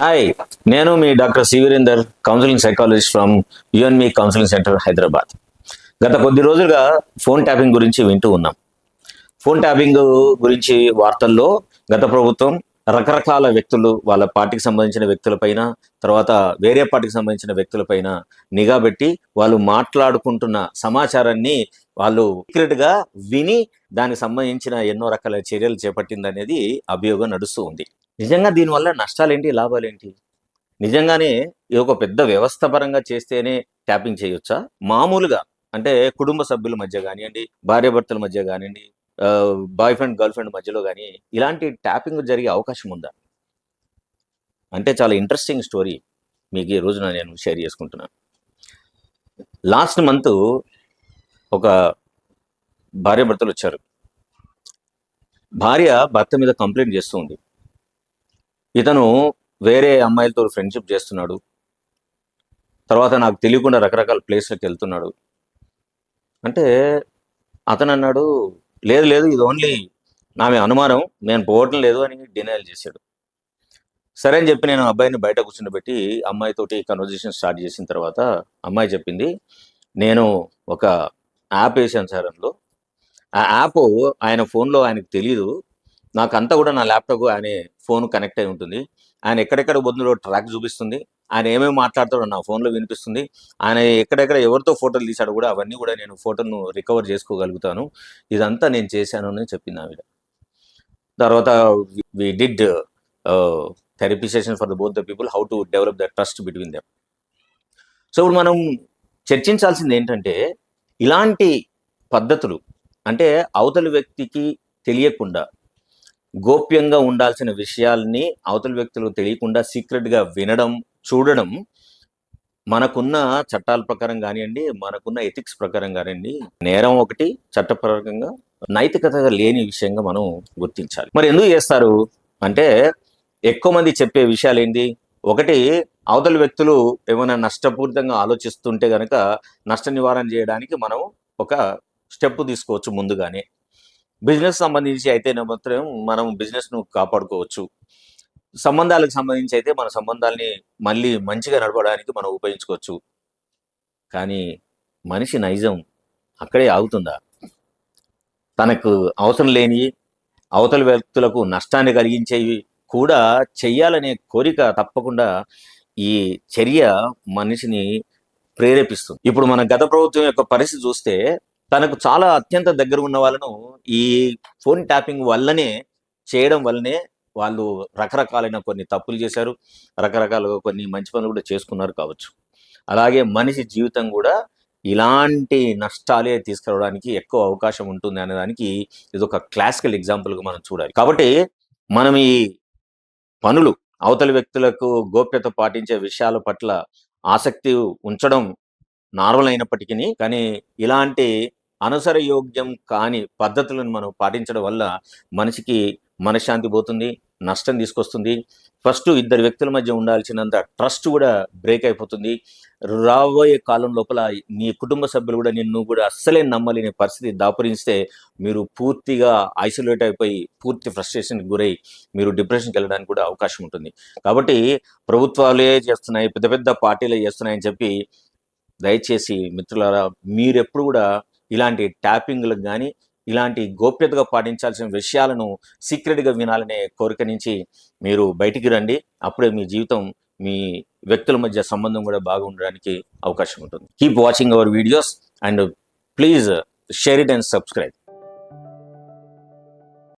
Hi, నేను మీ doctor C Veerender, counselling psychologist from యుఎన్మి కౌన్సిలింగ్ సెంటర్, హైదరాబాద్. గత కొద్ది రోజులుగా ఫోన్ ట్యాపింగ్ గురించి వింటూ ఉన్నాం. ఫోన్ ట్యాపింగ్ గురించి వార్తల్లో గత ప్రభుత్వం రకరకాల వ్యక్తులు, వాళ్ళ పార్టీకి సంబంధించిన వ్యక్తులపైన, తర్వాత వేరే పార్టీకి సంబంధించిన వ్యక్తులపైన నిఘా పెట్టి వాళ్ళు మాట్లాడుకుంటున్న సమాచారాన్ని వాళ్ళు సీక్రెట్గా విని దానికి సంబంధించిన ఎన్నో రకాల చర్యలు చేపట్టిందనేది అభియోగం నడుస్తూ ఉంది. నిజంగా దీనివల్ల నష్టాలేంటి, లాభాలేంటి? నిజంగానే ఇది ఒక పెద్ద వ్యవస్థ పరంగా చేస్తేనే ట్యాపింగ్ చేయొచ్చా? మామూలుగా అంటే కుటుంబ సభ్యుల మధ్య కానివ్వండి, భార్యాభర్తల మధ్య కానివ్వండి, బాయ్ ఫ్రెండ్, గర్ల్ ఫ్రెండ్ మధ్యలో కానీ ఇలాంటి ట్యాపింగ్ జరిగే అవకాశం ఉందా? అంటే చాలా ఇంట్రెస్టింగ్ స్టోరీ మీకు ఈ రోజున నేను షేర్ చేసుకుంటున్నాను. లాస్ట్ మంత్ ఒక భార్యాభర్తలు వచ్చారు. భార్య భర్త మీద కంప్లైంట్ చేస్తూ ఉంది. ఇతను వేరే అమ్మాయిలతో ఫ్రెండ్షిప్ చేస్తున్నాడు, తర్వాత నాకు తెలియకుండా రకరకాల ప్లేస్లకు వెళ్తున్నాడు అంటే అతను అన్నాడు, లేదు లేదు, ఇది ఓన్లీ నామే అనుమానం, నేను పోవటం లేదు అని డినైల్ చేశాడు. సరే అని చెప్పి నేను అబ్బాయిని బయట కూర్చుండబెట్టి అమ్మాయితోటి కన్వర్జేషన్ స్టార్ట్ చేసిన తర్వాత అమ్మాయి చెప్పింది, నేను ఒక యాప్ వేసాను సార్, అందులో ఆ యాప్ ఆయన ఫోన్లో ఆయనకు తెలియదు, నాకు అంతా కూడా నా ల్యాప్టాప్ ఆయన ఫోన్ కనెక్ట్ అయి ఉంటుంది, ఆయన ఎక్కడెక్కడ బొందులో ట్రాక్ చూపిస్తుంది, ఆయన ఏమేమి మాట్లాడతాడో నా ఫోన్లో వినిపిస్తుంది, ఆయన ఎక్కడెక్కడ ఎవరితో ఫోటోలు తీశాడో కూడా అవన్నీ కూడా నేను ఫోటోను రికవర్ చేసుకోగలుగుతాను, ఇదంతా నేను చేశాను అని చెప్పింది ఆవిడ. తర్వాత we did therapy session for both the people, how to develop the trust between them. So ఇప్పుడు మనం చర్చించాల్సింది ఏంటంటే, ఇలాంటి పద్ధతులు అంటే అవతలి వ్యక్తికి తెలియకుండా గోప్యంగా ఉండాల్సిన విషయాల్ని అవతలి వ్యక్తులకు తెలియకుండా సీక్రెట్గా వినడం, చూడడం మనకున్న చట్టాల ప్రకారం కానివ్వండి, మనకున్న ఎథిక్స్ ప్రకారం కానివ్వండి, నేరం ఒకటి, చట్టపరంగా నైతికత లేని విషయంగా మనం గుర్తించాలి. మరి ఎందుకు చేస్తారు అంటే, ఎక్కువ మంది చెప్పే విషయాలు ఏంటి? ఒకటి, అవతలి వ్యక్తులు ఏమైనా నష్టపూరితంగా ఆలోచిస్తుంటే కనుక నష్ట నివారణ చేయడానికి మనం ఒక స్టెప్ తీసుకోవచ్చు ముందుగానే. బిజినెస్ సంబంధించి అయితే మాత్రం మనం బిజినెస్ను కాపాడుకోవచ్చు. సంబంధాలకు సంబంధించి అయితే మన సంబంధాలని మళ్ళీ మంచిగా నడపడానికి మనం ఉపయోగించుకోవచ్చు. కానీ మనిషి నైజం అక్కడే ఆగుతుందా? తనకు అవసరం లేని అవతల వ్యక్తులకు నష్టాన్ని కలిగించేవి కూడా చెయ్యాలనే కోరిక తప్పకుండా ఈ చర్య మనిషిని ప్రేరేపిస్తుంది. ఇప్పుడు మన గత ప్రభుత్వం యొక్క పరిస్థితి చూస్తే, తనకు చాలా అత్యంత దగ్గర ఉన్న వాళ్ళను ఈ ఫోన్ ట్యాపింగ్ వల్లనే చేయడం వల్లనే వాళ్ళు రకరకాలైన కొన్ని తప్పులు చేశారు, రకరకాలుగా కొన్ని మంచి పనులు కూడా చేసుకున్నారు కావచ్చు. అలాగే మనిషి జీవితం కూడా ఇలాంటి నష్టాలే తీసుకురావడానికి ఎక్కువ అవకాశం ఉంటుంది అనేదానికి ఇది ఒక క్లాసికల్ ఎగ్జాంపుల్గా మనం చూడాలి. కాబట్టి మనం ఈ పనులు, అవతలి వ్యక్తులకు గోప్యత పాటించే విషయాల పట్ల ఆసక్తి ఉంచడం నార్మల్ అయినప్పటికీ, కానీ ఇలాంటి అనుసరయోగ్యం కాని పద్ధతులను మనం పాటించడం వల్ల మనిషికి మనశ్శాంతి పోతుంది, నష్టం తీసుకొస్తుంది. ఫస్ట్ ఇద్దరు వ్యక్తుల మధ్య ఉండాల్సినంత ట్రస్ట్ కూడా బ్రేక్ అయిపోతుంది. రాబోయే కాలం లోపల నీ కుటుంబ సభ్యులు కూడా నిన్ను కూడా అస్సలే నమ్మలేని పరిస్థితి దాపురిస్తే మీరు పూర్తిగా ఐసోలేట్ అయిపోయి పూర్తి ఫ్రస్ట్రేషన్కి గురై మీరు డిప్రెషన్కి వెళ్ళడానికి కూడా అవకాశం ఉంటుంది. కాబట్టి ప్రభుత్వాలే చేస్తున్నాయి, పెద్ద పెద్ద పార్టీలే చేస్తున్నాయని చెప్పి దయచేసి మిత్రులారా, మీరెప్పుడు కూడా ఇలాంటి ట్యాపింగ్లకు కానీ, ఇలాంటి గోప్యతగా పాటించాల్సిన విషయాలను సీక్రెట్గా వినాలనే కోరిక నుంచి మీరు బయటికి రండి. అప్పుడే మీ జీవితం, మీ వ్యక్తుల మధ్య సంబంధం కూడా బాగుండడానికి అవకాశం ఉంటుంది. Keep watching our videos and please share it and subscribe.